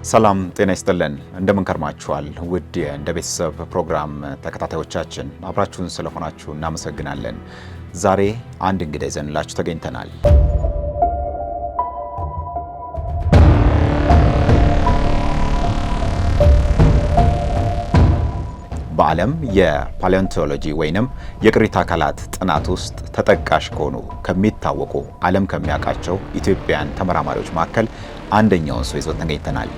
ሰላም ጤና ይስጥልን እንደምን ከርማችኋል ውድ እንደ ቤተሰብ ፕሮግራም ተከታታዮቻችን አብራችሁን ስለሆናችሁ እናመሰግናለን። ዛሬ አንድ እንግዳ ይዘንላችሁ ተገኝተናል። በዓለም የፓሊዮንቶሎጂ ወይንም የቅሪተ አካላት ጥናት ውስጥ ተጠቃሽ ከሆኑ ከሚታወቁ ዓለም ከሚያውቃቸው ኢትዮጵያውያን ተመራማሪዎች መካከል አንደኛውን ሰው ይዘን ተገኝተናል።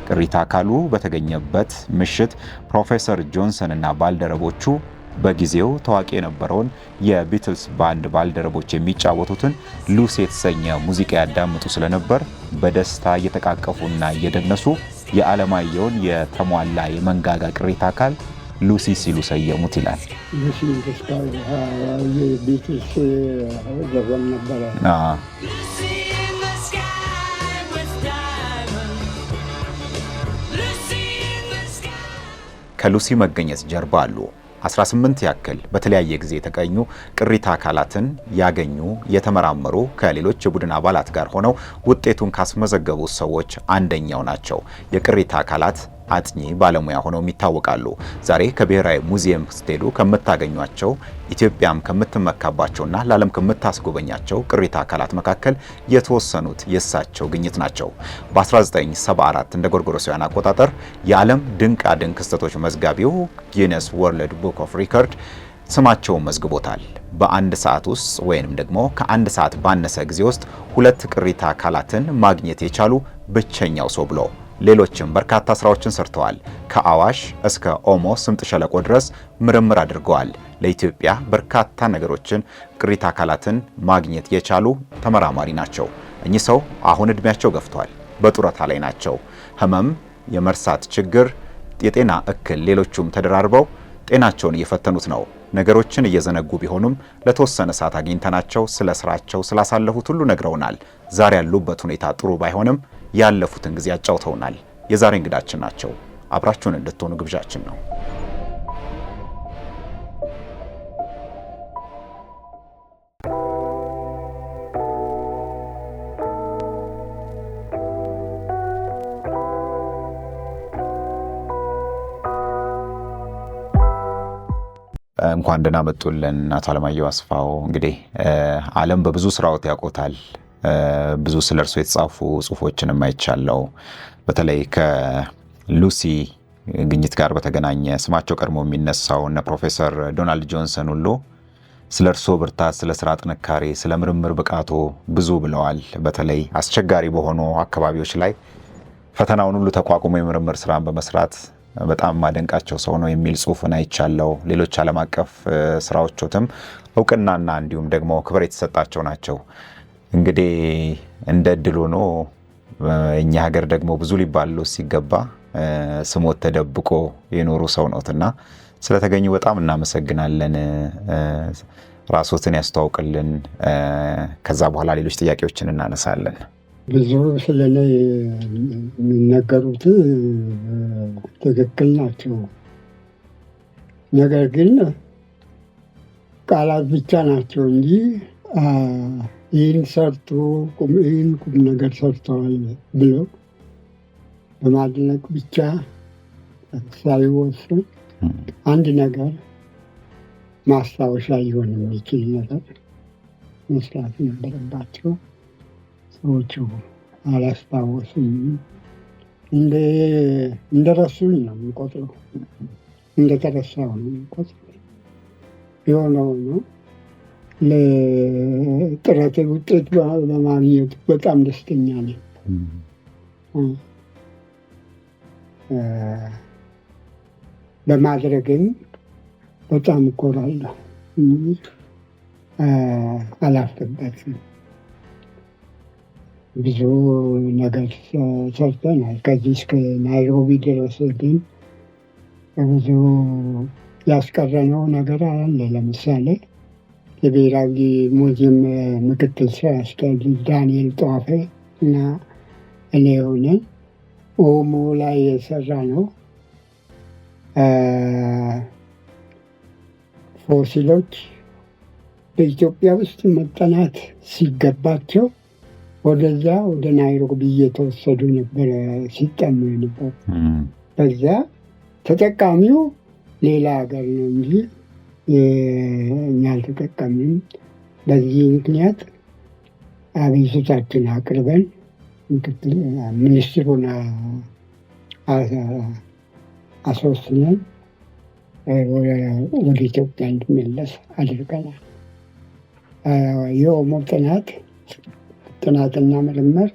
ቅሪተ አካሉ በተገኘበት ምሽት ፕሮፌሰር ጆንሰን እና ባልደረቦቹ በጊዜው ታዋቂ የነበረውን የቢትልስ ባንድ ባልደረቦች የሚጫወቱትን ሉሲ የተሰኘ ሙዚቃ ያዳምጡ ስለነበር በደስታ እየተቃቀፉና እየደነሱ የዓለማየሁን የተሟላ የመንጋጋ ቅሪተ አካል ሉሲ ሲሉ ሰየሙት ይላል። ሉሲ የቢትልስ ዘፈን ነበረ። ከሉሲ መገኘት ጀርባ አሉ 18 ያክል በተለያየ ጊዜ የተገኙ ቅሪተ አካላትን ያገኙ የተመራመሩ ከሌሎች የቡድን አባላት ጋር ሆነው ውጤቱን ካስመዘገቡ ሰዎች አንደኛው ናቸው። የቅሪተ አካላት አጥኚ ባለሙያ ሆነው ይታወቃሉ። ዛሬ ከብሔራዊ ሙዚየም ስትሄዱ ከምታገኟቸው ኢትዮጵያም ከምትመካባቸውና ለዓለም ከምታስጎበኛቸው ቅሪተ አካላት መካከል የተወሰኑት የእሳቸው ግኝት ናቸው። በ1974 እንደ ጎርጎሮሳውያን አቆጣጠር የዓለም ድንቃ ድንቅ ክስተቶች መዝጋቢው ጊነስ ወርልድ ቡክ ኦፍ ሪከርድ ስማቸውን መዝግቦታል። በአንድ ሰዓት ውስጥ ወይንም ደግሞ ከአንድ ሰዓት ባነሰ ጊዜ ውስጥ 2 ቅሪተ አካላትን ማግኘት የቻሉ ብቸኛው ሰው ብሎ ሌሎችም በርካታ ስራዎችን ሰርተዋል። ከአዋሽ እስከ ኦሞ ስምጥ ሸለቆ ድረስ ምርምር አድርገዋል። ለኢትዮጵያ በርካታ ነገሮችን ቅሪተ አካላትን ማግኘት የቻሉ ተመራማሪ ናቸው። እኚህ ሰው አሁን እድሜያቸው ገፍቷል፣ በጡረታ ላይ ናቸው። ህመም፣ የመርሳት ችግር፣ የጤና እክል ሌሎቹም ተደራርበው ጤናቸውን እየፈተኑት ነው። ነገሮችን እየዘነጉ ቢሆኑም ለተወሰነ ሰዓት አግኝተናቸው ስለ ስራቸው ስላሳለፉት ሁሉ ነግረውናል። ዛሬ ያሉበት ሁኔታ ጥሩ ባይሆንም ያለፉትን ጊዜ አጫውተውናል። የዛሬ እንግዳችን ናቸው። አብራችሁን እንድትሆኑ ግብዣችን ነው። እንኳን ደህና መጡልን አቶ አለማየሁ አስፋው። እንግዲህ ዓለም በብዙ ስራዎት ያውቆታል። ብዙ ስለ እርሱ የተጻፉ ጽሁፎችንም አይቻለው። በተለይ ከሉሲ ግኝት ጋር በተገናኘ ስማቸው ቀድሞ የሚነሳው እነ ፕሮፌሰር ዶናልድ ጆንሰን ሁሉ ስለ እርሶ ብርታት፣ ስለ ስራ ጥንካሬ፣ ስለ ምርምር ብቃቶ ብዙ ብለዋል። በተለይ አስቸጋሪ በሆኑ አካባቢዎች ላይ ፈተናውን ሁሉ ተቋቁሞ የምርምር ስራን በመስራት በጣም ማደንቃቸው ሰው ነው የሚል ጽሁፍን አይቻለው። ሌሎች ዓለም አቀፍ ስራዎችም እውቅናና እንዲሁም ደግሞ ክብር የተሰጣቸው ናቸው። እንግዲህ እንደ እድል ሆኖ እኛ ሀገር ደግሞ ብዙ ሊባሉ ሲገባ ስሞት ተደብቆ የኖሩ ሰው ነውትና ስለተገኙ በጣም እናመሰግናለን። ራስዎትን ያስተዋውቅልን። ከዛ በኋላ ሌሎች ጥያቄዎችን እናነሳለን። ብዙ ስለኔ የሚነገሩት ትክክል ናቸው። ነገር ግን ቃላት ብቻ ናቸው እንጂ ይህን ሰርቶ ይህን ቁም ነገር ሰርተዋል ብለው በማድነቅ ብቻ ሳይወስን አንድ ነገር ማስታወሻ ሊሆን የሚችል ነገር መስራት ነበረባቸው። ሰዎቹ አላስታወሱም። እንደረሱኝ ነው የሚቆጥረው፣ እንደተረሳው ነው የሚቆጥረው። የሆነው ነው። ለጥረቴ ውጤት በማግኘቱ በጣም ደስተኛ ነኝ። በማድረግም በጣም እኮራለሁ። አላፍርበትም። ብዙ ነገር ሰርተናል። ከዚህ እስከ ናይሮቢ ድረስ ግን ብዙ ያስቀረነው ነገር አለ። ለምሳሌ የብሔራዊ ሙዚየም ምክትል ስራ አስኪያጅ ዳንኤል ጧፌ እና እኔ ሆነን ኦሞ ላይ የሰራ ነው ፎሲሎች በኢትዮጵያ ውስጥ መጠናት ሲገባቸው ወደዛ ወደ ናይሮቢ እየተወሰዱ ነበረ ሲጠኑ የነበሩ። በዛ ተጠቃሚው ሌላ ሀገር ነው እንጂ እኛ አልተጠቀምንም። በዚህ ምክንያት አቤቱታችን አቅርበን ሚኒስትሩን አስወስነን ወደ ኢትዮጵያ እንዲመለስ አድርገናል። የኦሞ ጥናትና ምርምር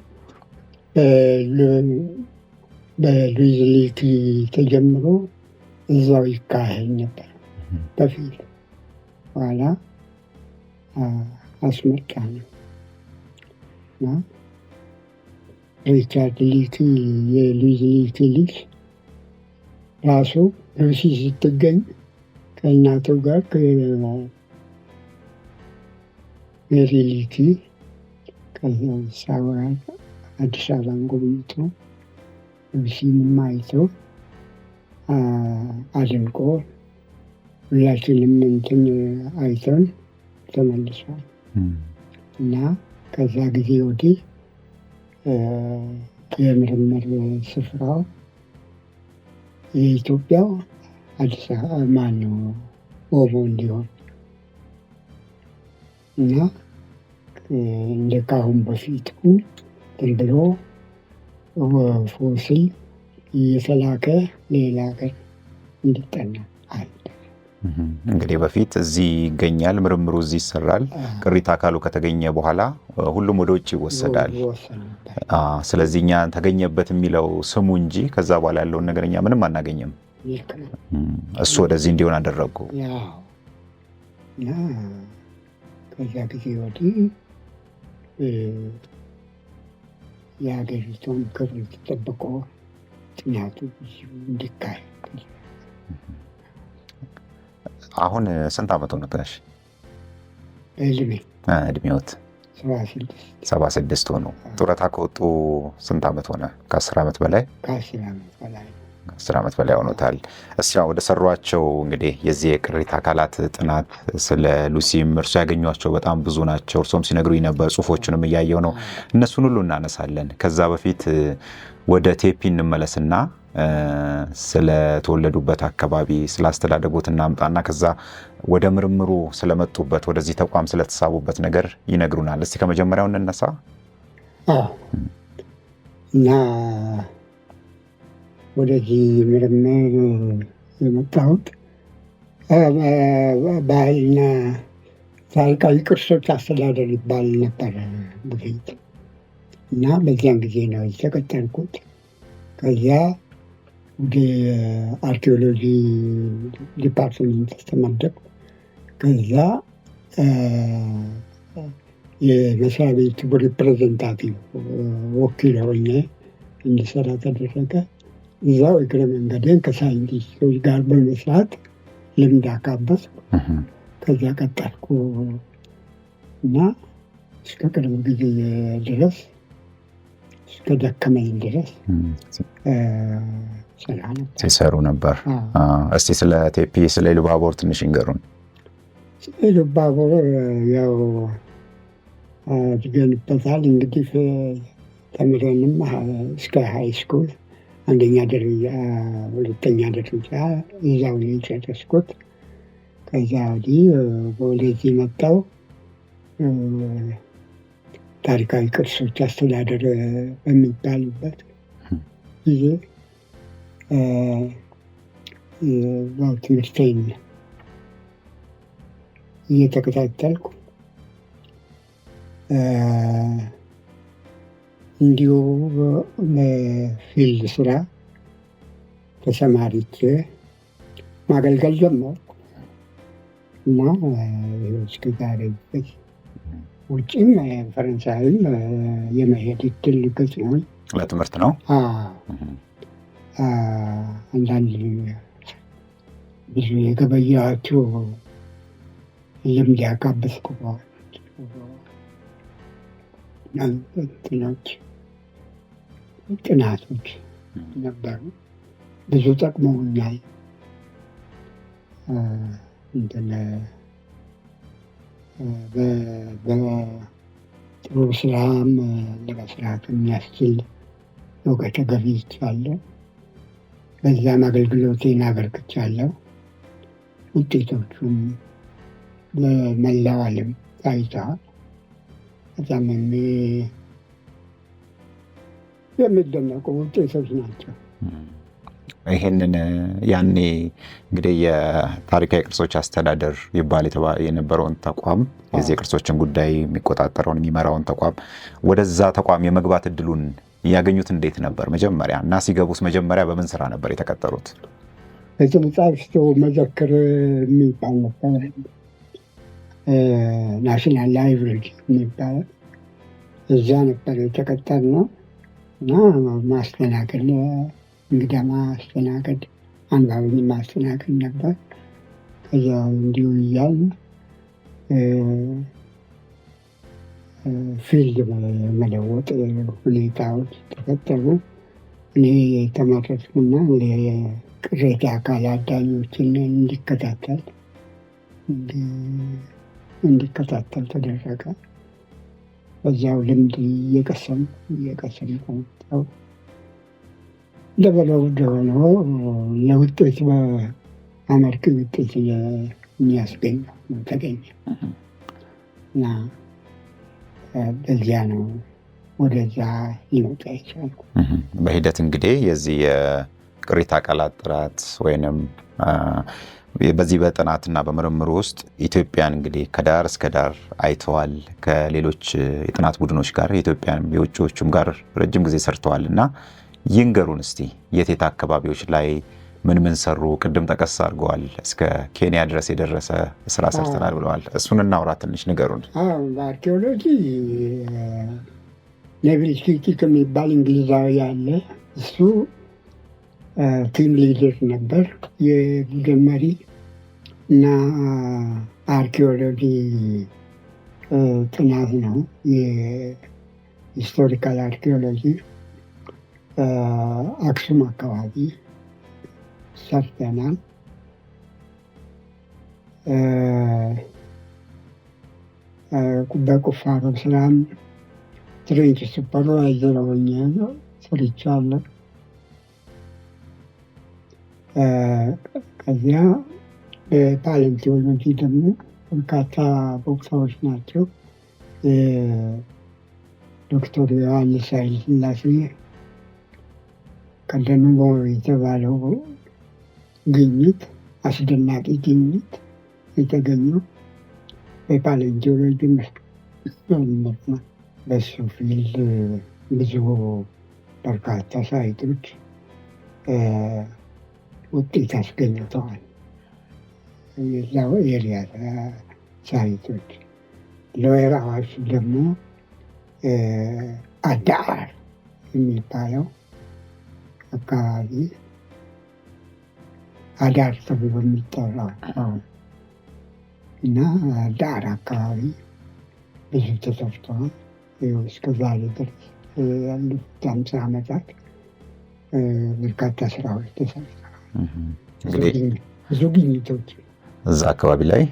በሉዊዝ ሊቲ ተጀምሮ እዛው ይካሄድ ነበር በፊት። በኋላ አስመጣ ነው እና ሪቻርድ ሊቲ የሉዊዝ ሊቲ ልጅ ራሱ ሉሲ ስትገኝ ከእናቱ ጋር ሜሪ ሊቲ ከዛ አዲስ አበባን ጎብኝቶ ሉሲንም አይቶ አድንቆ ሁላችንም እንትን አይተን ተመልሷል እና ከዛ ጊዜ ወዲህ የምርምር ስፍራው የኢትዮጵያው አዲስ አበባ ማነው ኦሞ እንዲሆን እና እንደ ካሁን በፊቱ ዝም ብሎ ፎሲል እየተላከ ሌላ ሀገር እንዲጠና አለ። እንግዲህ በፊት እዚህ ይገኛል፣ ምርምሩ እዚህ ይሰራል። ቅሪተ አካሉ ከተገኘ በኋላ ሁሉም ወደ ውጭ ይወሰዳል። ስለዚህ እኛ ተገኘበት የሚለው ስሙ እንጂ ከዛ በኋላ ያለውን ነገር እኛ ምንም አናገኝም። እሱ ወደዚህ እንዲሆን አደረጉ። እና ከዛ ጊዜ ወዲህ የሀገሪቱን ክብር ተጠብቆ ጥናቱ እንዲካሄድ። አሁን ስንት ዓመት ሆነ ጋሽ? እድሜዎት 76 ሆኑ። ጡረታ ከወጡ ስንት ዓመት ሆነ? ከ10 ዓመት በላይ? ከ10 ዓመት በላይ ሆኖታል። እስኪ ወደ ሰሯቸው እንግዲህ የዚህ የቅሪተ አካላት ጥናት ስለ ሉሲም እርሱ ያገኟቸው በጣም ብዙ ናቸው። እርሶም ሲነግሩኝ ነበር፣ ጽሁፎቹንም እያየው ነው። እነሱን ሁሉ እናነሳለን። ከዛ በፊት ወደ ቴፒ እንመለስና ስለተወለዱበት አካባቢ ስላስተዳደጉት እናምጣና ከዛ ወደ ምርምሩ ስለመጡበት ወደዚህ ተቋም ስለተሳቡበት ነገር ይነግሩናል። እስቲ ከመጀመሪያው እንነሳ። እና ወደዚህ ምርምር የመጣሁት ባህልና ታሪካዊ ቅርሶች አስተዳደር ይባል ነበር በፊት እና በዚያን ጊዜ ነው የተቀጠርኩት። ከዚያ ወደ አርኪኦሎጂ ዲፓርትመንት ተመደብኩ። ከዛ የመስሪያ ቤቱ ሪፕሬዘንታቲቭ ወኪል ሆኜ እንዲሰራ ተደረገ። እዛው እግረ መንገዴን ከሳይንቲስቶች ጋር በመስራት ልምድ አካበትኩ። ከዚያ ቀጠልኩ እና እስከ ቅርብ ጊዜ ድረስ እስከ ደከመኝ ድረስ ሲሰሩ ነበር። እስቲ ስለ ቴፒ ስለ ኢሉባቦር ትንሽ ይንገሩን። ኢሉባቦር ያው አድገንበታል። እንግዲህ ተምረንም እስከ ሃይ ስኩል አንደኛ ደረጃ ሁለተኛ ደረጃ እዛው ነው የጨረስኩት። ከዛ ወዲህ ወደዚህ መጣሁ። ታሪካዊ ቅርሶች አስተዳደር በሚባሉበት ጊዜ ትምህርቴን እየተከታተልኩ እንዲሁ በፊልድ ስራ ተሰማሪቼ ማገልገል ጀመርኩ እና እስከ ዛሬ ድረስ ውጭም ፈረንሳይም የመሄድ እድል ገጥሞኝ። ለትምህርት ነው? አንዳንድ ብዙ የገበያቸው ልምድ ያካበትኩ ጥናቶች ነበሩ። ብዙ ጠቅመውኛል። ጥሩ ስራም ለመስራት የሚያስችል እውቀት ገዝቻለሁ። በዛም አገልግሎቴን አበርክቻለሁ። ውጤቶቹም ለመላው ዓለም ታይተዋል። በጣም የሚደነቁ ውጤቶች ናቸው። ይሄንን ያኔ እንግዲህ የታሪካዊ ቅርሶች አስተዳደር ይባል የነበረውን ተቋም የዚህ የቅርሶችን ጉዳይ የሚቆጣጠረውን የሚመራውን ተቋም ወደዛ ተቋም የመግባት እድሉን ያገኙት እንዴት ነበር? መጀመሪያ እና ሲገቡስ መጀመሪያ በምን ስራ ነበር የተቀጠሩት? ቤተ መጻሕፍት መዘክር የሚባል ነበር፣ ናሽናል ላይብረሪ የሚባል እዛ ነበር የተቀጠርነው እና ማስተናገድ፣ እንግዳ ማስተናገድ፣ አንባቢ ማስተናገድ ነበር። ከዚያ እንዲሁ እያልን ፊልድ መለወጥ ሁኔታዎች ተፈጠሩ። እኔ የተመረጥኩና የቅሬታ አካላት ዳኞችን እንዲከታተል ተደረገ። በዚያው ልምድ እየቀሰምኩ መጣሁ። እንደበለው ሆኖ ለውጤት አመርቂ ውጤት የሚያስገኝ ተገኘ እና በዚያ ነው ወደዛ ሊመጣ ይቻላል። በሂደት እንግዲህ የዚህ የቅሪተ አካላት ጥራት ወይንም በዚህ በጥናትና በምርምር ውስጥ ኢትዮጵያን እንግዲህ ከዳር እስከ ዳር አይተዋል። ከሌሎች የጥናት ቡድኖች ጋር የኢትዮጵያንም የውጭዎቹም ጋር ረጅም ጊዜ ሰርተዋል እና ይንገሩን እስቲ የት አካባቢዎች ላይ ምን ሰሩ? ቅድም ጠቀስ አድርገዋል። እስከ ኬንያ ድረስ የደረሰ ስራ ሰርተናል ብለዋል። እሱን እናውራ ትንሽ ንገሩን። በአርኪኦሎጂ ኔቪል ኪቲክ የሚባል እንግሊዛዊ አለ። እሱ ቲም ሊደር ነበር፣ የቡድን መሪ እና አርኪኦሎጂ ጥናት ነው፣ የሂስቶሪካል አርኪኦሎጂ አክሱም አካባቢ ሰርተናል። በቁፋሮ ስራም ትሬንች ሱፐርቫይዘር ሆኜ ሰርቻለሁ። ከዚያ በፓሌንቲዮሎጂ ደግሞ በርካታ ቦታዎች ናቸው። ዶክተር ዮሐንስ ኃይለ ሥላሴ ቀደም የተባለው ግኝት አስደናቂ ግኝት የተገኘው በፓሌንቲዮሎጂ መስመር ነው። በሱ ፊልድ ብዙ በርካታ ሳይቶች ውጤት አስገኝተዋል። የዛው ኤሪያ ሳይቶች ሎየር አዋሽ ደግሞ አዳር የሚባለው አካባቢ አዳር ተብሎ የሚጠራው እና ዳር አካባቢ ብዙ ተሰርተዋል። እስከ ዛሬ ድረስ ያሉት 50 ዓመታት በርካታ ስራዎች ተሰርተዋል። ብዙ ግኝቶች እዛ አካባቢ ላይ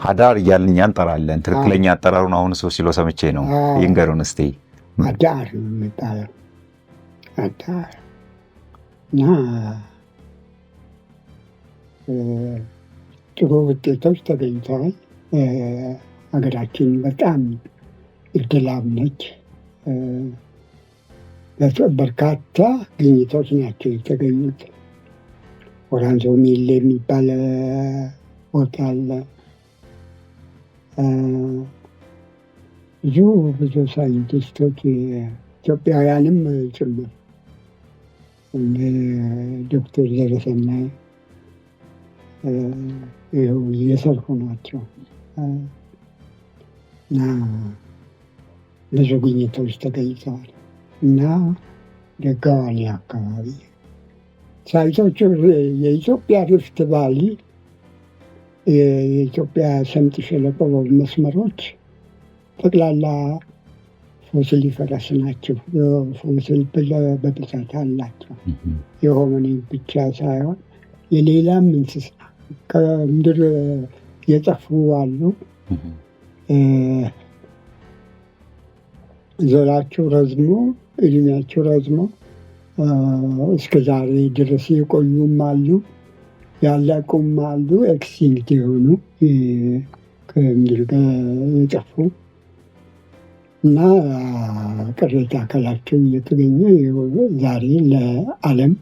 አዳር እያልን እኛ እንጠራለን። ትክክለኛ አጠራሩን አሁን ሰው ሲሎ ሰምቼ ነው። ይንገሩን እስቲ። አዳር የሚባለው አዳር እና ጥሩ ውጤቶች ተገኝተዋል። ሀገራችን በጣም እድላም ነች። በርካታ ግኝቶች ናቸው የተገኙት። ወራንዞ ሚል የሚባል ቦታ አለ። ብዙ ሳይንቲስቶች ኢትዮጵያውያንም ጭምር ዶክተር ዘረሰናይ እየሰሩ ናቸው እና ብዙ ግኝቶች ተገኝተዋል እና ደጋዋኔ አካባቢ ሳይቶቹ የኢትዮጵያ ሪፍት ቫሊ፣ የኢትዮጵያ ሰምጥ ሸለቆ መስመሮች ጠቅላላ ፎሲሊፈረስ ናቸው። ፎሲል በብዛት አላቸው። የሆመኒ ብቻ ሳይሆን የሌላም እንስሳ ከምድር የጠፉ አሉ። ዘራቸው ረዝሞ እድሜያቸው ረዝሞ እስከ ዛሬ ድረስ የቆዩም አሉ፣ ያለቁም አሉ፣ ኤክስቲንክት የሆኑ ከምድር የጠፉ እና ቅሪተ አካላቸው እየተገኘ ዛሬ ለዓለም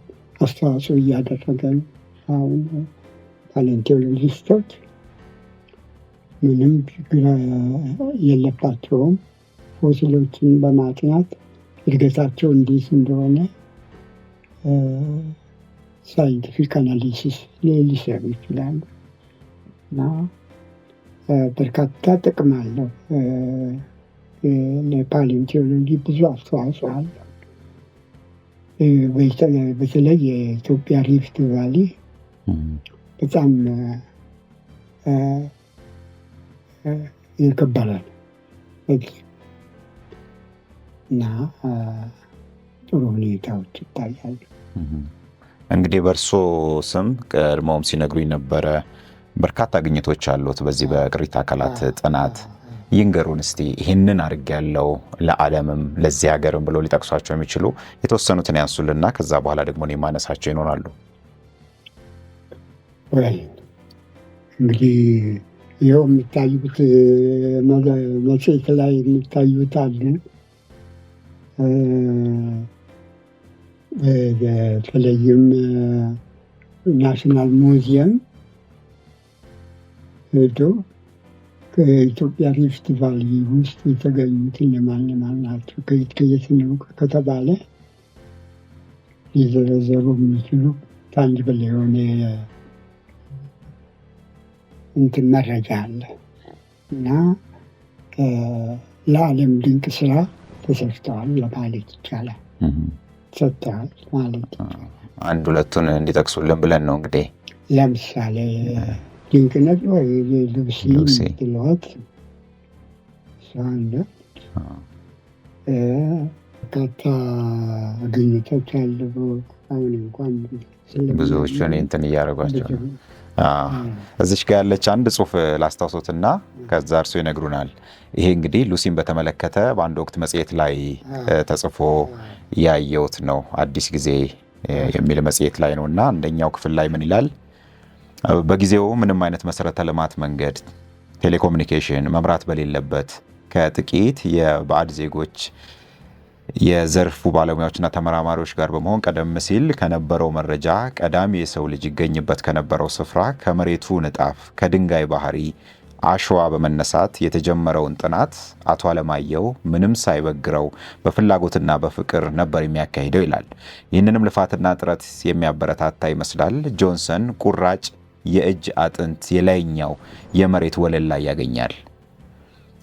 አስተዋጽኦ እያደረገ ነው። አሁን ፓሊዮንቶሎጂስቶች ምንም ችግር የለባቸውም። ፎሲሎችን በማጥናት እድገታቸው እንዴት እንደሆነ ሳይንቲፊክ አናሊሲስ ሊሰሩ ይችላሉ እና በርካታ ጥቅም አለው። ለፓሊዮንቶሎጂ ብዙ አስተዋጽኦ አለው። በተለይ የኢትዮጵያ ሪፍት ቫሊ በጣም የከበረ ነው እና ጥሩ ሁኔታዎች ይታያሉ። እንግዲህ በእርሶ ስም ቀድሞውም ሲነግሩኝ ነበረ በርካታ ግኝቶች አሉት በዚህ በቅሪተ አካላት ጥናት። ይንገሩን እስቲ ይህንን አድርጌያለሁ ለዓለምም ለዚህ ሀገርም ብሎ ሊጠቅሷቸው የሚችሉ የተወሰኑትን ያንሱልና ከዛ በኋላ ደግሞ እኔ ማነሳቸው ይኖራሉ። እንግዲህ ይኸው የሚታዩት መጽሔት ላይ የሚታዩት አሉ። በተለይም ናሽናል ሙዚየም ሄዶ ከኢትዮጵያ ሪፍት ቫሊ ውስጥ የተገኙት እነማን ናቸው ከየት ነው ከተባለ ሊዘረዘሩ የሚችሉ ታንጅብል የሆነ እንትን መረጃ አለ እና ለዓለም ድንቅ ስራ ተሰርተዋል ለማለት ይቻላል። ሰጥተዋል ማለት ይቻላል። አንድ ሁለቱን እንዲጠቅሱልን ብለን ነው እንግዲህ። ለምሳሌ ድንቅነት ወይ ሉሲ ምትለዋት ሳንደ በርካታ ግኝቶች አሉ። አሁን እንኳን ብዙዎቹን እንትን እያደረጓቸው ነው። እዚች ጋር ያለች አንድ ጽሁፍ ላስታውሶትና ከዛ እርሶ ይነግሩናል። ይሄ እንግዲህ ሉሲን በተመለከተ በአንድ ወቅት መጽሔት ላይ ተጽፎ ያየሁት ነው። አዲስ ጊዜ የሚል መጽሔት ላይ ነው እና አንደኛው ክፍል ላይ ምን ይላል? በጊዜው ምንም አይነት መሰረተ ልማት፣ መንገድ፣ ቴሌኮሙኒኬሽን፣ መብራት በሌለበት ከጥቂት የባዕድ ዜጎች የዘርፉ ባለሙያዎችና ተመራማሪዎች ጋር በመሆን ቀደም ሲል ከነበረው መረጃ ቀዳሚ የሰው ልጅ ይገኝበት ከነበረው ስፍራ ከመሬቱ ንጣፍ ከድንጋይ ባህሪ አሸዋ በመነሳት የተጀመረውን ጥናት አቶ አለማየሁ ምንም ሳይበግረው በፍላጎትና በፍቅር ነበር የሚያካሂደው ይላል። ይህንንም ልፋትና ጥረት የሚያበረታታ ይመስላል። ጆንሰን ቁራጭ የእጅ አጥንት የላይኛው የመሬት ወለል ላይ ያገኛል።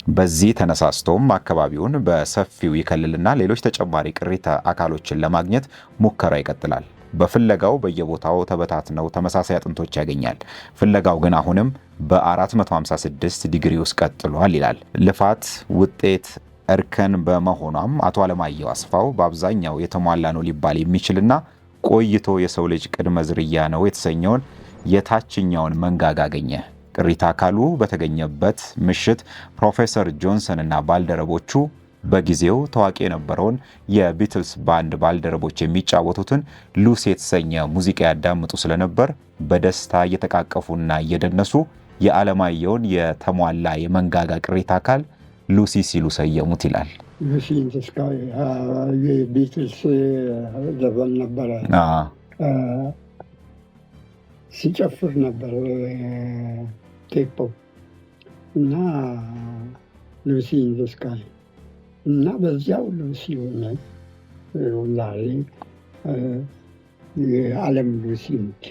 በዚህ ተነሳስቶም አካባቢውን በሰፊው ይከልልና ሌሎች ተጨማሪ ቅሪተ አካሎችን ለማግኘት ሙከራ ይቀጥላል። በፍለጋው በየቦታው ተበታትነው ተመሳሳይ አጥንቶች ያገኛል። ፍለጋው ግን አሁንም በ456 ዲግሪ ውስጥ ቀጥሏል ይላል። ልፋት ውጤት እርከን በመሆኗም አቶ አለማየሁ አስፋው በአብዛኛው የተሟላ ነው ሊባል የሚችልና ቆይቶ የሰው ልጅ ቅድመ ዝርያ ነው የተሰኘውን የታችኛውን መንጋጋ አገኘ። ቅሪተ አካሉ በተገኘበት ምሽት ፕሮፌሰር ጆንሰን እና ባልደረቦቹ በጊዜው ታዋቂ የነበረውን የቢትልስ ባንድ ባልደረቦች የሚጫወቱትን ሉሲ የተሰኘ ሙዚቃ ያዳምጡ ስለነበር በደስታ እየተቃቀፉና እየደነሱ የአለማየሁን የተሟላ የመንጋጋ ቅሪተ አካል ሉሲ ሲሉ ሰየሙት ይላል። ሉሲ የቢትልስ ዘፈን ነበረ። ሲጨፍር ነበር ቴፖ እና ሉሲ ኢን ዘ ስካይ እና በዚያው ሉሲ ሆነ ዛሬ የዓለም ሉሲ ነች።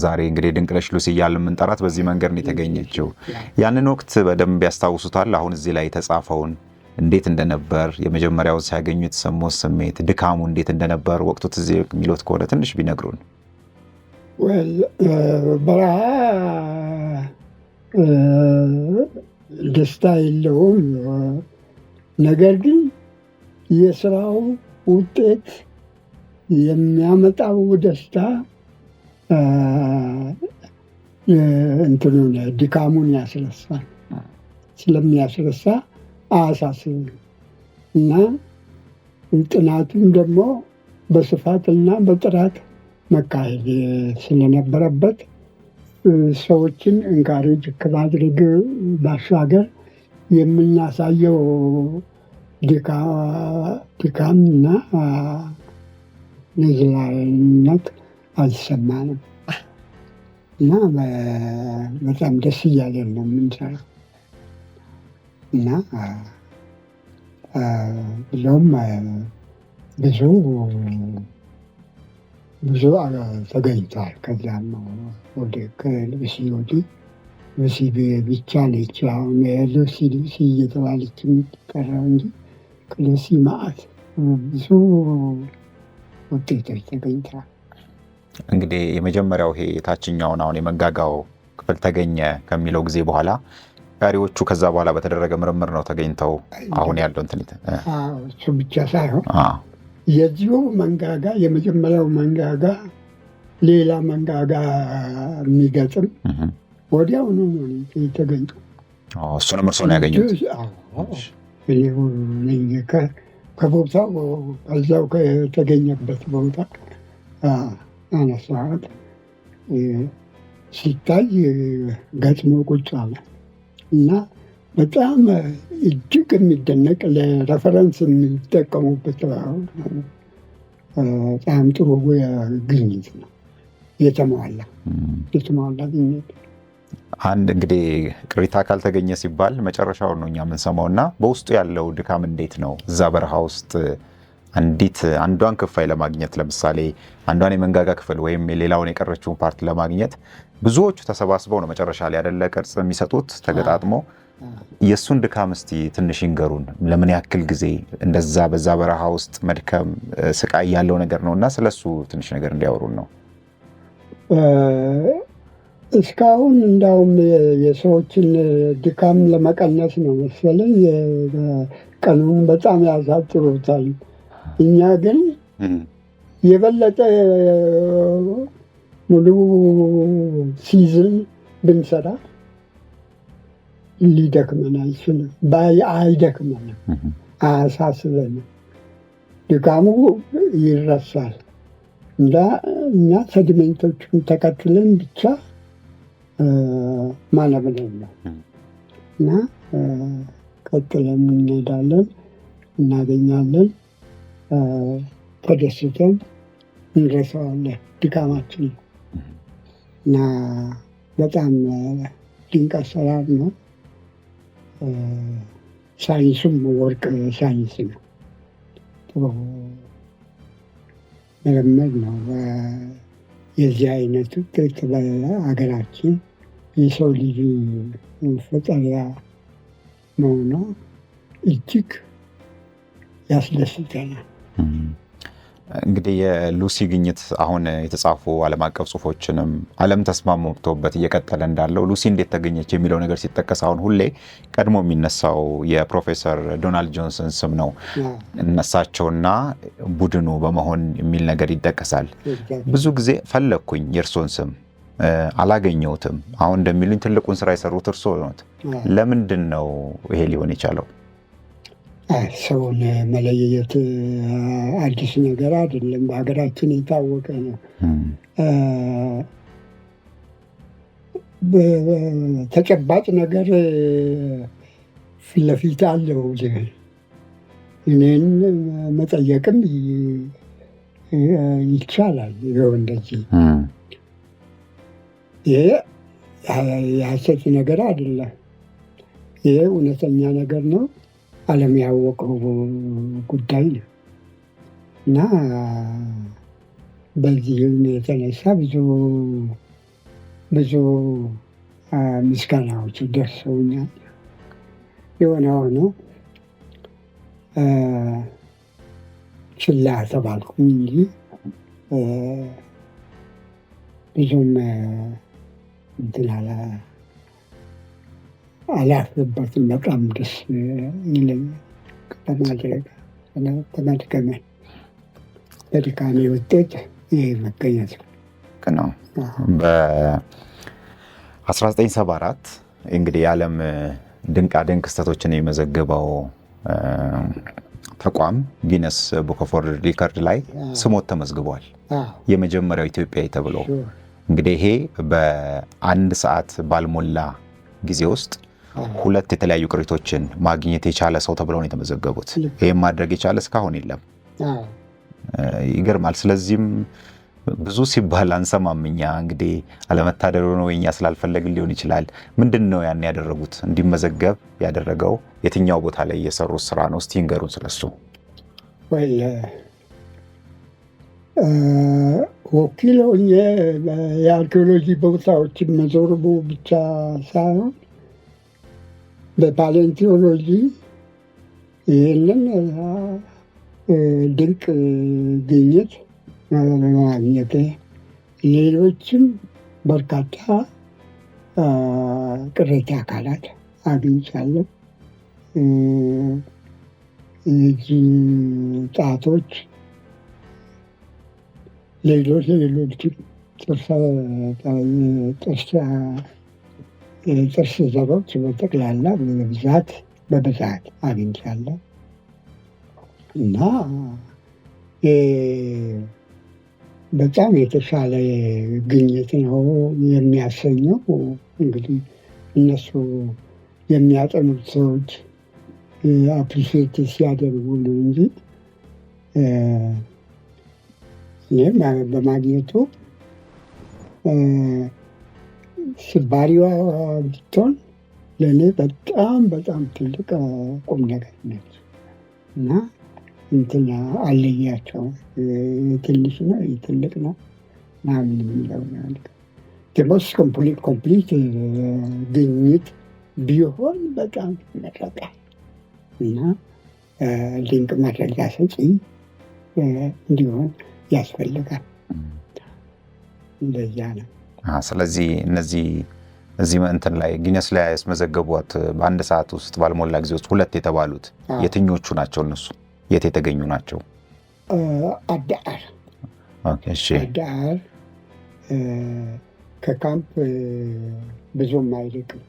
ዛሬ እንግዲህ ድንቅነሽ ሉሲ እያልን የምንጠራት በዚህ መንገድ ነው የተገኘችው። ያንን ወቅት በደንብ ያስታውሱታል? አሁን እዚህ ላይ የተጻፈውን እንዴት እንደነበር የመጀመሪያውን ሲያገኙ የተሰማው ስሜት፣ ድካሙ እንዴት እንደነበር ወቅቱ ትዝ የሚሉት ከሆነ ትንሽ ቢነግሩን። በረሃ ደስታ የለውም። ነገር ግን የስራው ውጤት የሚያመጣው ደስታ እንትኑን ድካሙን ያስረሳል። ስለሚያስረሳ አያሳስብም። እና ጥናቱም ደግሞ በስፋትና በጥራት መካሄድ ስለነበረበት ሰዎችን እንካሬጅ ከማድረግ ባሻገር የምናሳየው ድካምና ነዝላልነት አይሰማንም እና በጣም ደስ እያለን ነው የምንሰራው እና ብሎም ብዙ ተገኝቷል። ከዚያም ወደ ከሉሲ ወዲህ ሉሲ ብቻ ነች አሁን ሉሲ እየተባለች የምትጠራው እንጂ ከሉሲ መዓት ብዙ ውጤቶች ተገኝተዋል። እንግዲህ የመጀመሪያው ይሄ የታችኛውን አሁን የመንጋጋው ክፍል ተገኘ ከሚለው ጊዜ በኋላ ቀሪዎቹ ከዛ በኋላ በተደረገ ምርምር ነው ተገኝተው አሁን ያለው እንትን እሱ ብቻ ሳይሆን የዚሁ መንጋጋ የመጀመሪያው መንጋጋ ሌላ መንጋጋ የሚገጥም ወዲያውኑ ነው የተገኙ። እሱንም እርስዎ ነው ያገኙት? ከቦታው ከዛው ከተገኘበት ቦታ አነሳሁት። ሲታይ ገጥሞ ቁጭ አለ እና በጣም እጅግ የሚደነቅ ለሬፈረንስ የሚጠቀሙበት በጣም ጥሩ ግኝት ነው። የተሟላ ግኝት። አንድ እንግዲህ ቅሪተ አካል ተገኘ ሲባል መጨረሻውን ነው እኛ የምንሰማው እና በውስጡ ያለው ድካም እንዴት ነው? እዛ በረሃ ውስጥ አንዷን ክፋይ ለማግኘት ለምሳሌ አንዷን የመንጋጋ ክፍል ወይም የሌላውን የቀረችውን ፓርት ለማግኘት ብዙዎቹ ተሰባስበው ነው መጨረሻ ላይ አይደለ ቅርጽ የሚሰጡት ተገጣጥሞ። የእሱን ድካም እስቲ ትንሽ ይንገሩን። ለምን ያክል ጊዜ እንደዛ በዛ በረሃ ውስጥ መድከም ስቃይ ያለው ነገር ነው እና ስለሱ ትንሽ ነገር እንዲያወሩን ነው። እስካሁን እንዳውም የሰዎችን ድካም ለመቀነስ ነው መሰለኝ ቀኑን በጣም ያሳጥሩታል። እኛ ግን የበለጠ ሙሉ ሲዝን ብንሰራ ሊደክመን አይችልም። አይደክመንም፣ አያሳስበንም። ድካሙ ይረሳል እና ሰድሜንቶቹን ተከትለን ብቻ ማለብለን ነው እና ቀጥለን እንሄዳለን፣ እናገኛለን፣ ተደስተን እንረሳዋለን ድካማችን እና በጣም ድንቅ አሰራር ነው። ሳይንሱም ወርቅ ሳይንስ ነው። ጥሩ ምርምር ነው። የዚህ አይነቱ ውጤት በሀገራችን የሰው ልጅ ፈጠሪያ መሆኗ እጅግ ያስደስተናል። እንግዲህ የሉሲ ግኝት አሁን የተጻፉ ዓለም አቀፍ ጽሁፎችንም ዓለም ተስማምቶበት እየቀጠለ እንዳለው ሉሲ እንዴት ተገኘች የሚለው ነገር ሲጠቀስ አሁን ሁሌ ቀድሞ የሚነሳው የፕሮፌሰር ዶናልድ ጆንሰን ስም ነው። እነሳቸውና ቡድኑ በመሆን የሚል ነገር ይጠቀሳል። ብዙ ጊዜ ፈለግኩኝ የእርሶን ስም አላገኘሁትም። አሁን እንደሚሉኝ ትልቁን ስራ የሰሩት እርሶ ነት። ለምንድን ነው ይሄ ሊሆን የቻለው? ሰውን መለየት አዲስ ነገር አይደለም፣ በሀገራችን የታወቀ ነው። ተጨባጭ ነገር ፊት ለፊት አለው። እኔን መጠየቅም ይቻላል። ይኸው እንደዚህ ይሄ የሐሰት ነገር አይደለም። ይሄ እውነተኛ ነገር ነው። ዓለም ያወቀው ጉዳይ ነው እና በዚህም የተነሳ ብዙ ምስጋናዎች ደርሰውኛል። የሆነ ሆኖ ችላ ተባልኩኝ እንጂ ብዙም እንትን አላፍርበትም። በጣም ደስ ይለኛል በመድከሜ። በድካሜ ውጤት ይህ መገኘት ነው። በ1974 እንግዲህ የዓለም ድንቃድንቅ ክስተቶችን የመዘገበው ተቋም ጊነስ ቡክ ኦፍ ወርልድ ሪከርድ ላይ ስሞት ተመዝግቧል። የመጀመሪያው ኢትዮጵያዊ ተብሎ እንግዲህ ይሄ በአንድ ሰዓት ባልሞላ ጊዜ ውስጥ 2 የተለያዩ ቅሪቶችን ማግኘት የቻለ ሰው ተብለው ነው የተመዘገቡት። ይህም ማድረግ የቻለ እስካሁን የለም። ይገርማል። ስለዚህም ብዙ ሲባል አንሰማም። እኛ እንግዲህ አለመታደሩ ነው የኛ ስላልፈለግን ሊሆን ይችላል። ምንድን ነው ያን ያደረጉት እንዲመዘገብ ያደረገው? የትኛው ቦታ ላይ የሰሩት ስራ ነው? እስቲ ንገሩን ስለሱ። ወኪል ሆኜ የአርኪኦሎጂ ቦታዎችን መዞር ብቻ ሳይሆን በፓሌንቲዮሎጂ ይህንን ድንቅ ግኝት ማግኘቴ ሌሎችም በርካታ ቅሪተ አካላት አግኝቻለሁ። የእጅ ጣቶች፣ ሌሎችም ጥርስ ዘሮች በጠቅላላ በብዛት አግኝቻለሁ እና በጣም የተሻለ ግኝት ነው የሚያሰኘው። እንግዲህ እነሱ የሚያጠኑት ሰዎች አፕሪሼት ሲያደርጉ ነው እንጂ እኔም በማግኘቱ ስባሪዋ ብትሆን ለእኔ በጣም ትልቅ ቁም ነገር ነች እና እንትና አለያቸው ትንሽ ነው ትልቅ ነው ምናምን የሚለው ደሞስ ኮምፕሊት ግኝት ቢሆን በጣም ይመረጣል እና ድንቅ መረጃ ሰጪ እንዲሆን ያስፈልጋል። እንደዚያ ነው። ስለዚህ እዚህ እንትን ላይ ጊነስ ላይ ያስመዘገቧት በአንድ ሰዓት ውስጥ ባልሞላ ጊዜ ውስጥ 2 የተባሉት የትኞቹ ናቸው? እነሱ የት የተገኙ ናቸው? አዳር ከካምፕ ብዙም አይርቅም።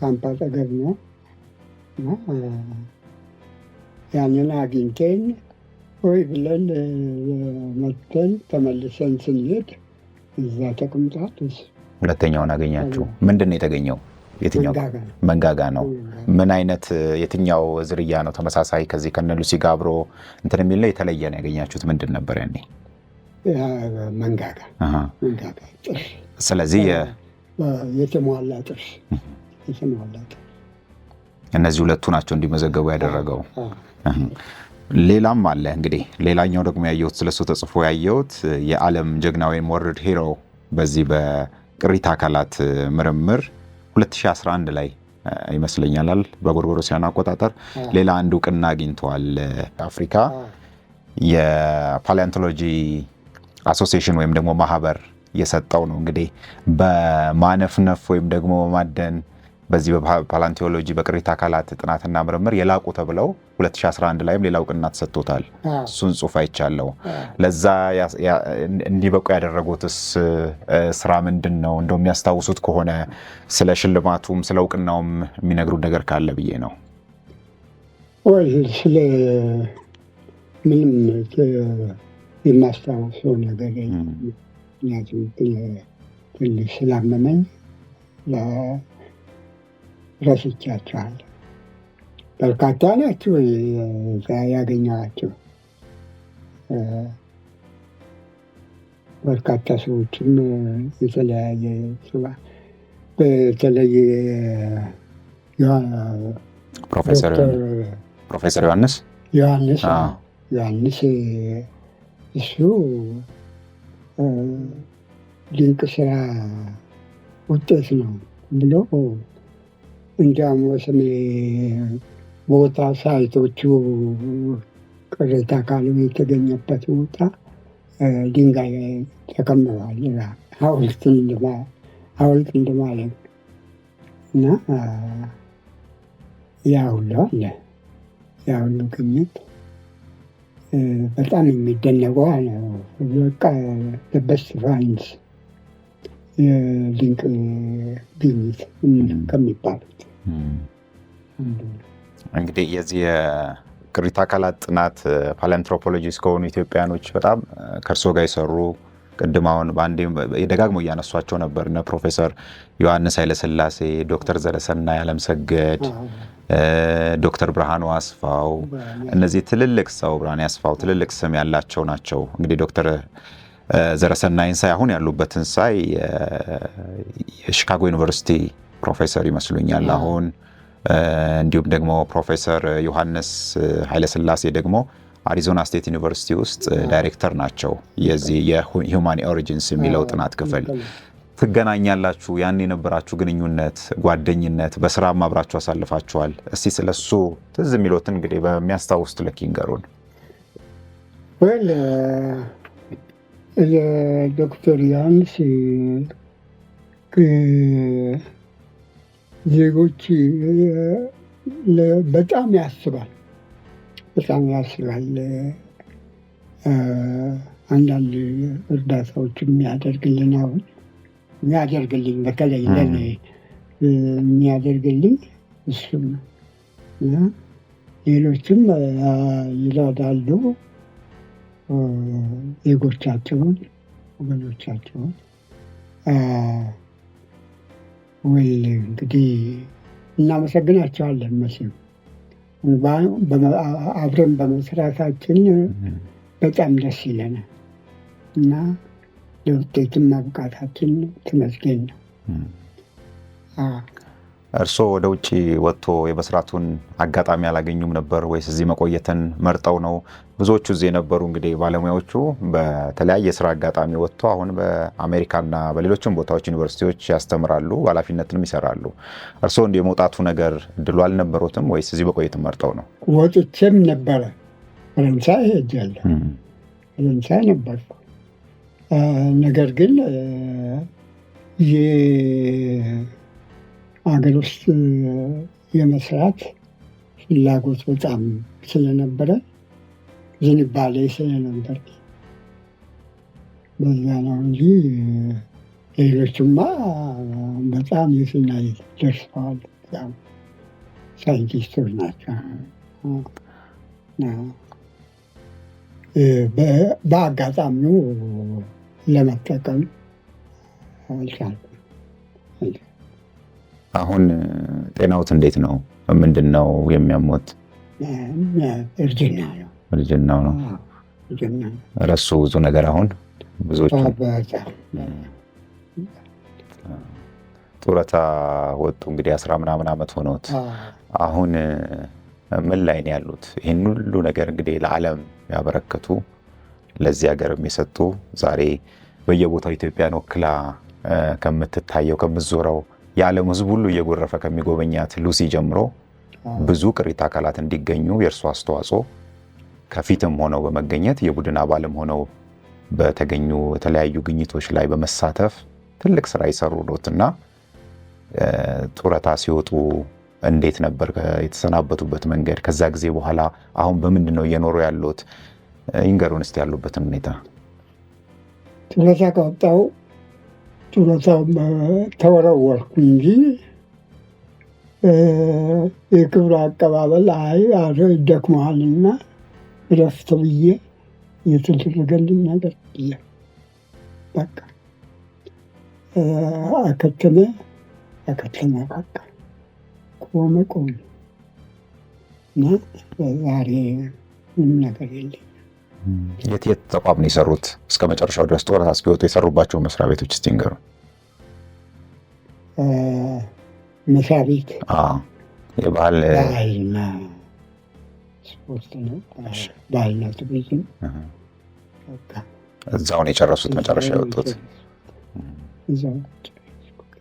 ካምፕ አጠገብ ነው እና ያንን አግኝተን ወይ ብለን መጥተን ተመልሰን ስንሄድ እዛ ተቀምጧል። ሁለተኛውን አገኛችሁ? ምንድን ነው የተገኘው? የትኛው መንጋጋ ነው? ምን አይነት የትኛው ዝርያ ነው? ተመሳሳይ ከዚህ ከነ ሉሲ ጋር አብሮ እንትን የሚል ነው? የተለየ ነው ያገኛችሁት? ምንድን ነበር ያኔ? መንጋጋ ጥርስ። ስለዚህ የተሟላ ጥርስ። እነዚህ 2ቱ ናቸው እንዲመዘገቡ ያደረገው። ሌላም አለ እንግዲህ። ሌላኛው ደግሞ ያየሁት ስለሱ ተጽፎ ያየሁት የዓለም ጀግና ወይም ወርልድ ሂሮ በዚህ በቅሪተ አካላት ምርምር 2011 ላይ ይመስለኛል በጎርጎሮሳውያን አቆጣጠር ሌላ አንድ እውቅና አግኝተዋል። አፍሪካ የፓሊያንቶሎጂ አሶሲዬሽን ወይም ደግሞ ማህበር የሰጠው ነው። እንግዲህ በማነፍነፍ ወይም ደግሞ በማደን በዚህ በፓሊያንቶሎጂ በቅሪተ አካላት ጥናትና ምርምር የላቁ ተብለው 2011 ላይም ሌላ እውቅና ተሰጥቶታል። እሱን ጽሑፍ አይቻለሁ። ለዛ እንዲበቁ ያደረጉትስ ስራ ምንድን ነው? እንደው የሚያስታውሱት ከሆነ ስለ ሽልማቱም ስለ እውቅናውም የሚነግሩት ነገር ካለ ብዬ ነው። ስለ ምንም የማስታውሰው ነገር ምክንያቱም ትንሽ ስላመመኝ ረስቻቸዋለሁ። በርካታ ናቸው ያገኘኋቸው። በርካታ ሰዎችም የተለያየ በተለይ ፕሮፌሰር ዮሐንስ እሱ ድንቅ ስራ ውጤት ነው ብሎ እንዲያውም ወስሜ ቦታ ሳይቶቹ ቅሪተ አካሉ የተገኘበት ቦታ ድንጋይ ተከምረዋል። ሐውልት እንደማለት እና ያ ሁሉ አለ። ያ ሁሉ ግኝት በጣም የሚደነቀው ነው። በቃ በስት ፋይንስ የድንቅ ግኝት ከሚባሉት እንግዲህ የዚህ ቅሪተ አካላት ጥናት ፓሊያንትሮፖሎጂስት ከሆኑ ኢትዮጵያኖች በጣም ከእርሶ ጋር የሰሩ ቅድም አሁን በአንዴ ደጋግሞ እያነሷቸው ነበር እነ ፕሮፌሰር ዮሐንስ ኃይለሥላሴ፣ ዶክተር ዘለሰናይ ዓለምሰገድ፣ ዶክተር ብርሃኑ አስፋው እነዚህ ትልልቅ ሰው ብርሃኑ አስፋው ትልልቅ ስም ያላቸው ናቸው። እንግዲህ ዶክተር ዘለሰናይን ሳይ አሁን ያሉበትን ሳይ የሺካጎ ዩኒቨርሲቲ ፕሮፌሰር ይመስሉኛል አሁን። እንዲሁም ደግሞ ፕሮፌሰር ዮሐንስ ኃይለሥላሴ ደግሞ አሪዞና ስቴት ዩኒቨርሲቲ ውስጥ ዳይሬክተር ናቸው የዚህ የሂውማን ኦሪጂንስ የሚለው ጥናት ክፍል። ትገናኛላችሁ? ያን የነበራችሁ ግንኙነት ጓደኝነት፣ በስራም አብራችሁ አሳልፋችኋል። እስቲ ስለሱ ትዝ የሚሉትን እንግዲህ በሚያስታውሱት ልክ ይንገሩን። ዶክተር ዮሐንስ ዜጎች በጣም ያስባል። አንዳንድ እርዳታዎች የሚያደርግልኝ በተለይ ለኔ የሚያደርግልኝ እሱ ነው እና ሌሎችም ይረዳሉ ዜጎቻቸውን፣ ወገኖቻቸውን። እንግዲህ እናመሰግናቸዋለን መቼም አብረን በመስራታችን በጣም ደስ ይለናል እና ለውጤትም ማብቃታችን ተመስገን ነው። እርስዎ ወደ ውጭ ወጥቶ የመስራቱን አጋጣሚ አላገኙም ነበር ወይስ እዚህ መቆየትን መርጠው ነው? ብዙዎቹ እዚህ የነበሩ እንግዲህ ባለሙያዎቹ በተለያየ ስራ አጋጣሚ ወጥቶ አሁን በአሜሪካና በሌሎችም ቦታዎች ዩኒቨርሲቲዎች ያስተምራሉ፣ ኃላፊነትንም ይሰራሉ። እርስዎ እንዲህ የመውጣቱ ነገር እድሉ አልነበሩትም ወይስ እዚህ መቆየትን መርጠው ነው? ወጥቼም ነበረ። ፈረንሳይ ሄጃለሁ፣ ፈረንሳይ ነበርኩ። ነገር ግን አገር ውስጥ የመስራት ፍላጎት በጣም ስለነበረ ዝንባሌ ስለነበር በዛ ነው እንጂ ሌሎችማ በጣም የትና ደርሰዋል። በጣም ሳይንቲስቶች ናቸው። በአጋጣሚው ለመጠቀም አልቻልኩም። አሁን ጤናዎት እንዴት ነው? ምንድን ነው የሚያሞት? እርጅናው ነው። ረሱ ብዙ ነገር አሁን ብዙዎቹ ጡረታ ወጡ እንግዲህ 10 ምናምን ዓመት ሆኖት አሁን ምን ላይ ነው ያሉት? ይህን ሁሉ ነገር እንግዲህ ለዓለም ያበረከቱ ለዚህ ሀገር የሰጡ ዛሬ በየቦታው ኢትዮጵያን ወክላ ከምትታየው ከምትዞረው የዓለም ሕዝብ ሁሉ እየጎረፈ ከሚጎበኛት ሉሲ ጀምሮ ብዙ ቅሪተ አካላት እንዲገኙ የእርሱ አስተዋጽኦ ከፊትም ሆነው በመገኘት የቡድን አባልም ሆነው በተገኙ የተለያዩ ግኝቶች ላይ በመሳተፍ ትልቅ ስራ የሰሩ ኖትና ጡረታ ሲወጡ እንዴት ነበር የተሰናበቱበት መንገድ? ከዛ ጊዜ በኋላ አሁን በምንድን ነው እየኖሩ ያሉት? ይንገሩን እስቲ ያሉበትን ሁኔታ። ጡረታ ከወጣሁ ጡረታው ተወረወርኩ እንጂ የክብር አቀባበል ደክመሃልና እረፍት ብዬ የተደረገልኝ ነገር የለም። በቃ አከተመ በቃ ቆመ እና ዛሬ ምንም ነገር የለኝም። የት ተቋም ነው የሰሩት እስከ መጨረሻው ድረስ? ጡረታ እስኪወጡ የሰሩባቸው መስሪያ ቤቶች እስቲ ንገሩ። መስሪያ ቤት ባህልና ስፖርት ነው። ባህልና ቱሪዝም። እዛው ነው የጨረሱት መጨረሻ የወጡት?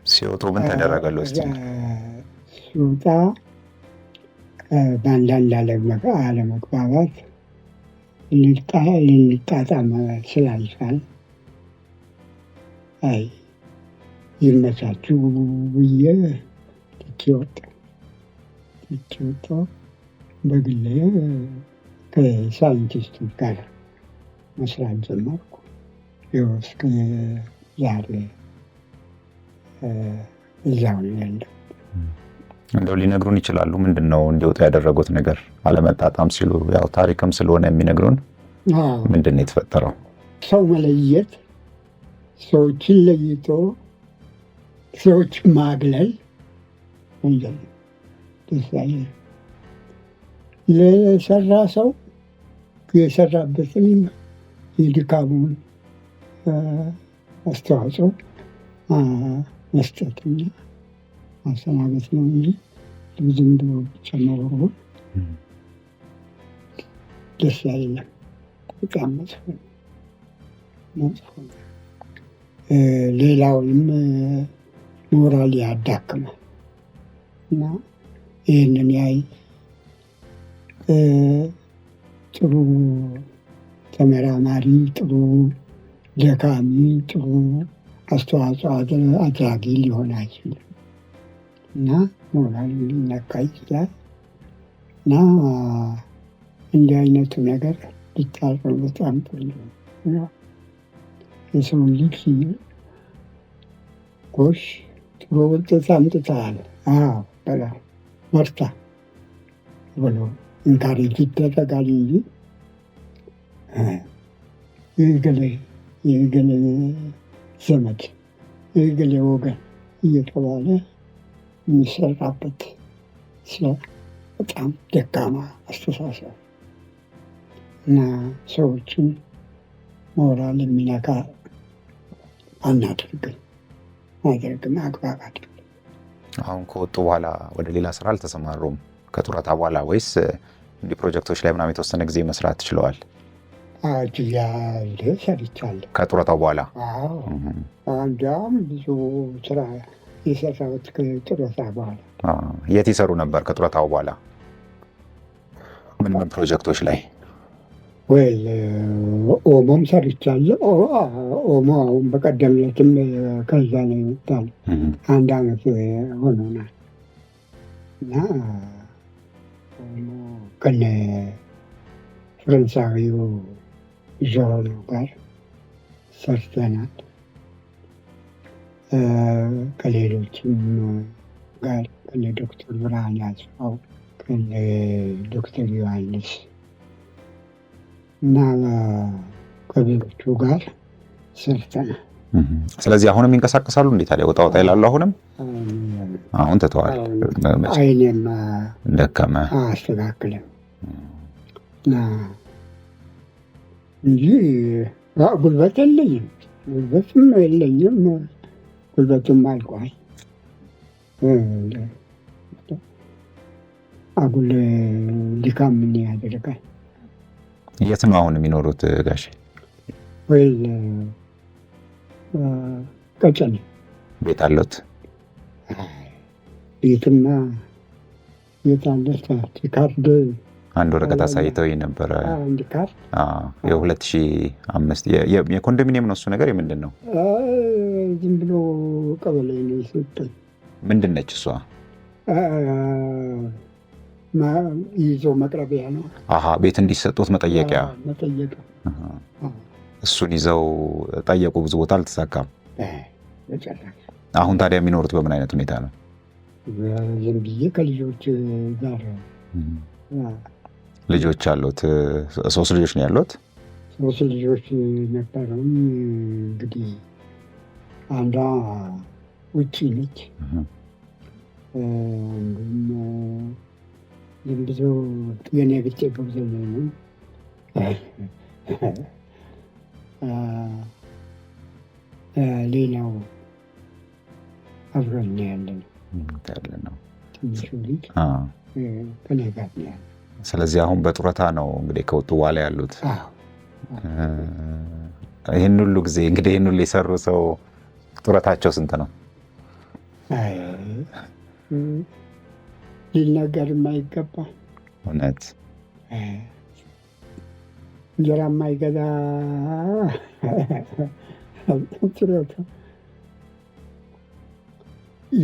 ሲወጡ ምን ተደረገለው? እስቲ ሲወጣ በአንዳንድ አለመግባባት ልንጣጣም ስላልቻል ይመቻችሁ ብዬ ትቼ ወጣሁ። በግሌ ከሳይንቲስቶች ጋር መስራት ጀመርኩ። እስከ ዛሬ እዛው ነው ያለው። እንደው ሊነግሩን ይችላሉ? ምንድን ነው እንዲወጡ ያደረጉት ነገር? አለመጣጣም ሲሉ ያው ታሪክም ስለሆነ የሚነግሩን ምንድን ነው የተፈጠረው? ሰው መለየት፣ ሰዎችን ለይቶ ሰዎች ማግለል ወንጀል ነው። ለሰራ ሰው የሰራበትን የድካሙን አስተዋጽኦ መስጠትና ማሰናበት ነው እንጂ ብዙም ብሎ ብቻ መወርወር ደስ አይልም። በጣም መጥፎ ነው። ሌላውንም ሞራል ያዳክማል እና ይህንን ያይ ጥሩ ተመራማሪ፣ ጥሩ ደካሚ፣ ጥሩ አስተዋጽኦ አድራጊ ሊሆን አይችልም እና ሞራል ሊነካ ይችላል እና እንዲህ አይነቱ ነገር ሊታረም በጣም ጥሩ ነው። የሰው ልጅ ጎሽ ጥሩ ውጤት አምጥተሃል፣ በላ በርታ ብሎ ኢንካሬጅ ይደረጋል እንጂ የገሌ ዘመድ የገሌ ወገን እየተባለ የሚሰራበት በጣም ደካማ አስተሳሰብ እና ሰዎችን ሞራል የሚነካ አናደርግም አግባብ አይደለም። አሁን ከወጡ በኋላ ወደ ሌላ ስራ አልተሰማሩም? ከጡረታ በኋላ ወይስ እንዲህ ፕሮጀክቶች ላይ ምናምን የተወሰነ ጊዜ መስራት ችለዋል? ሰርቻለሁ ከጡረታው በኋላ። እንዲያውም ብዙ ስራ የሰራሁት ከጡረታ በኋላ። የት ይሰሩ ነበር ከጡረታው በኋላ? ምን ፕሮጀክቶች ላይ? ኦሞም ሰርቻለሁ። ኦሞ አሁን በቀደም ዕለትም ከዛ ነው የመጣው። 1 ዓመት ሆኖናል እና ኦሞ ከነ ፈረንሳዊው ጆሮ ጋር ሰርተናል። ከሌሎችም ጋር ከነ ዶክተር ብርሃን አስፋው፣ ከነ ዶክተር ዮሐንስ እና ከሌሎቹ ጋር ሰርተናል። ስለዚህ አሁንም ይንቀሳቀሳሉ? እንዴት ታዲያ ወጣ ይላሉ? አሁን ትተዋል? አይኔም ደከመ አስተካክለም እንጂ ጉልበት የለኝም። ጉልበትም አልቋል። አጉል ድካም ምን ያደርጋል? የት ነው አሁን የሚኖሩት ጋሼ? ቀጨኔ ቤት አለት? ቤትና ቤት አለ። ካርድ አንድ ወረቀት አሳይተውኝ ነበረ። አንድ ካርድ የ2005 የኮንዶሚኒየም ነው እሱ ነገር የምንድን ነው? ዝም ብሎ ቀበሌ ነው የሰጠኝ። ምንድን ነች እሷ? ይዞ መቅረቢያ ነው። ቤት እንዲሰጡት መጠየቂያ። እሱን ይዘው ጠየቁ። ብዙ ቦታ አልተሳካም። አሁን ታዲያ የሚኖሩት በምን አይነት ሁኔታ ነው? ዝም ብዬ ከልጆች ጋር። ልጆች አሉት? 3 ልጆች ነው ያሉት? 3 ልጆች ነበረውም። እንግዲህ አንዷ ውጪ ነች። አንዱም ዝም ብሎ የኔ ብጤ በብዘኝ ነው። ሌላው አብረን ያለ ነው። ትንሹ ልጅ ከኔ ጋር ነው ያለ። ስለዚህ አሁን በጡረታ ነው እንግዲህ ከወጡ በኋላ ያሉት። ይህን ሁሉ ጊዜ እንግዲህ ይህን ሁሉ የሰሩ ሰው ጡረታቸው ስንት ነው? ሊነገር የማይገባ እውነት። እንጀራ የማይገዛ ጡረታ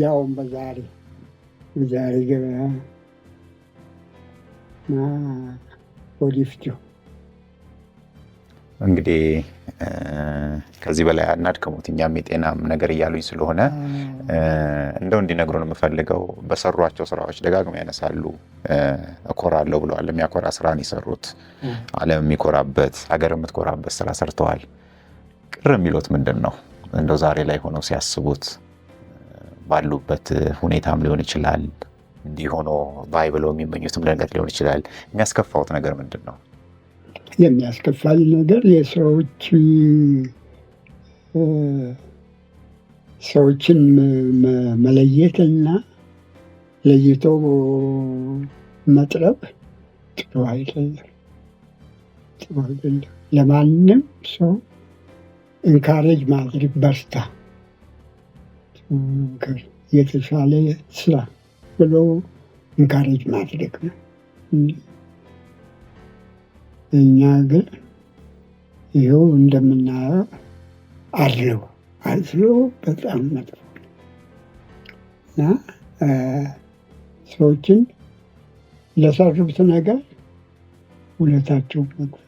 ያውም በዛሬ ገበያ ወዲፍቱ እንግዲህ ከዚህ በላይ አናድክሙት፣ እኛም የጤናም ነገር እያሉኝ ስለሆነ እንደው እንዲነግሩን የምፈልገው በሰሯቸው ስራዎች ደጋግመው ያነሳሉ። እኮራለሁ ብለዋል። የሚያኮራ ስራን የሰሩት ዓለም የሚኮራበት ሀገር የምትኮራበት ስራ ሰርተዋል። ቅር የሚሉት ምንድን ነው? እንደው ዛሬ ላይ ሆነው ሲያስቡት ባሉበት ሁኔታም ሊሆን ይችላል፣ እንዲህ ሆኖ ባይ ብለው የሚመኙትም ነገር ሊሆን ይችላል። የሚያስከፋውት ነገር ምንድን ነው? የሚያስከፋኝ ነገር ሰዎችን መለየትና ለይቶ መጥረብ ጥሩ አይደለም። ለማንም ሰው ኢንካሬጅ ማድረግ፣ በርታ፣ የተሻለ ስራ ብሎ ኢንካሬጅ ማድረግ ነው። እኛ ግን ይኸው እንደምናየው አድሎ በጣም መጥፎ እና ሰዎችን ለሰሩት ነገር ውለታቸው መክፈል፣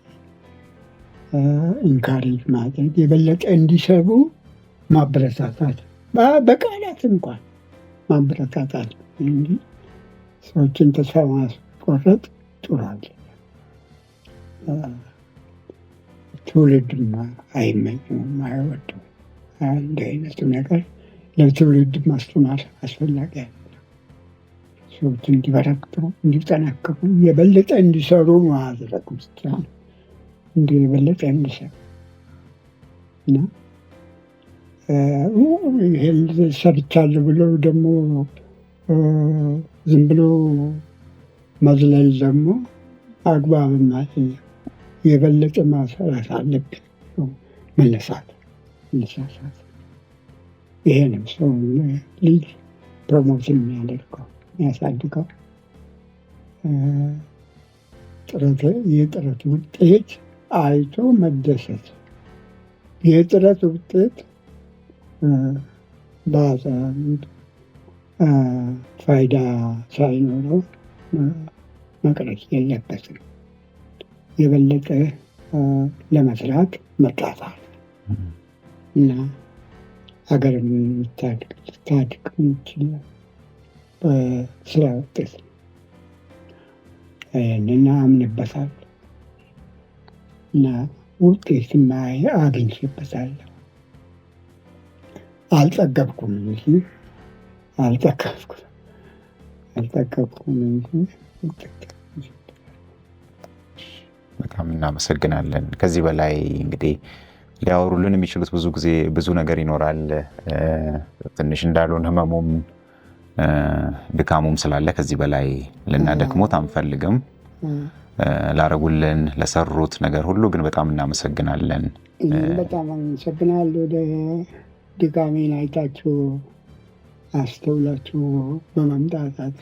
ኢንካሬጅ ማድረግ፣ የበለጠ እንዲሰሩ ማበረታታት፣ በቃላት እንኳን ማበረታታት እንጂ ሰዎችን ተስፋ ማስቆረጥ ጥሩ አለ። ትውልድም አይመኝም፣ አይወድም። እንዲህ አይነቱ ነገር ለትውልድ ማስተማር አስፈላጊ ያለ ሰዎች እንዲበረክቱ፣ እንዲጠናከሩ፣ የበለጠ እንዲሰሩ ማድረግ ውስጥ የበለጠ እንዲሰሩ እና ይሄን ሰርቻለሁ ብሎ ደግሞ ዝም ብሎ መዝለል ደግሞ አግባብም አይደለም። የበለጠ ማሰራት አለብን። መነሳት። ይሄ ነው ሰው ልጅ ፕሮሞሽን የሚያደርገው የሚያሳድገው። የጥረት ውጤት አይቶ መደሰት። የጥረት ውጤት ፋይዳ ሳይኖረው መቅረት የለበትም። የበለጠ ለመስራት መጣጣር እና ሀገርን ልታድግ የምችል በስራ ውጤት ይህንን አምንበታለሁ እና ውጤትም አግኝቼበታለሁ። አልጠገብኩም እንጂ በጣም እናመሰግናለን። ከዚህ በላይ እንግዲህ ሊያወሩልን የሚችሉት ብዙ ነገር ይኖራል። ትንሽ እንዳሉን ህመሙም ድካሙም ስላለ ከዚህ በላይ ልናደክሞት አንፈልግም። ላረጉልን ለሰሩት ነገር ሁሉ ግን በጣም እናመሰግናለን። በጣም አመሰግናለሁ። ድካሜን አይታችሁ አስተውላችሁ በመምጣታት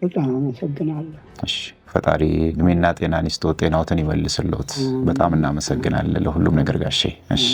በጣም አመሰግናለሁ። እሺ፣ ፈጣሪ እድሜና ጤናን ይስጥዎት፣ ጤናዎትን ይመልስልዎት። በጣም እናመሰግናለን ለሁሉም ነገር ጋሼ። እሺ።